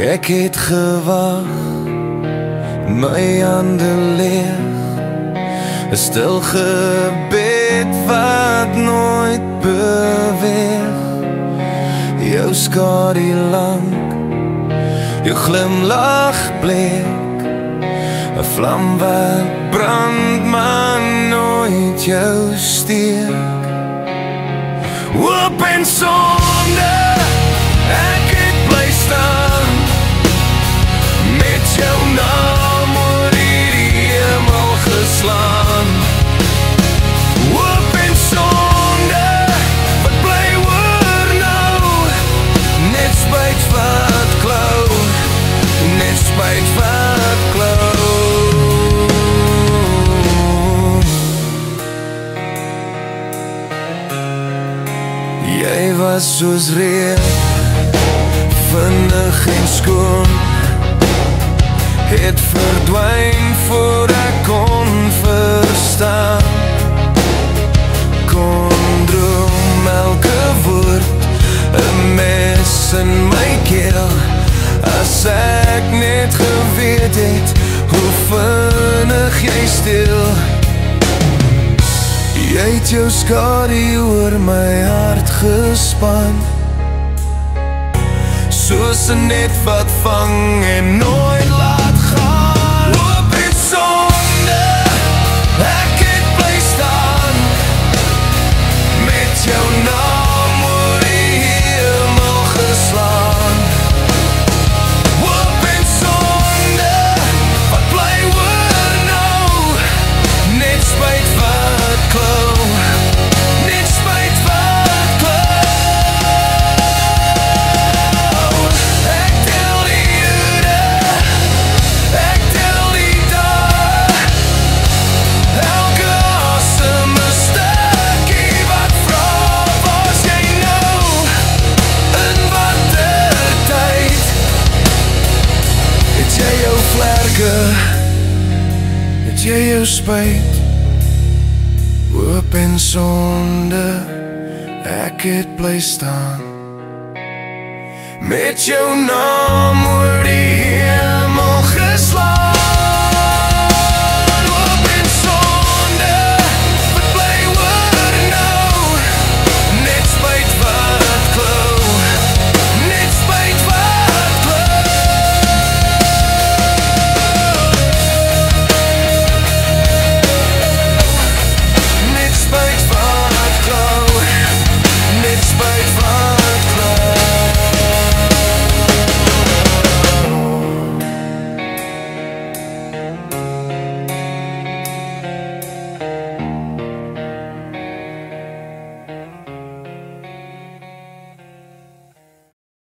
Ek het gewag, my hande leeg, 'n stil gebed wat nooit beweeg. Jou skadu lank, jou glimlach bleek, 'n vlam wat brand maar nooit jou steek. Oop en sonder, ek het bly staan, met jou naam oor hierdie hemel geslaan. Oop en sonder, wat bly oor nou, net spyt wat klou, net spyt wat klou. Jy was soos reën, vinnig en skoon, het verdwyn voor ek kon verstaan. Kon droom elke woord, 'n mes in my keel, as ek net geweet het hoe vinnig jy stil. Jy het jou skadu oor my hart gespan, soos 'n net wat vang en nooit laat gaan. Oop en sonder, ek het bly staan, met jou naam oor die hemel geslaan. Oop en sonder, wat bly oor nou, net spyt wat klou, net spyt wat klou. Ek tel die ure, ek tel die dae, elke asem 'n stukkie wat vra, was jy nou, in watter tyd, het jy jou vlerke, het jy jou spyt. Oop en sonder, ek het bly staan, met jou naam oor die hemel geslaan.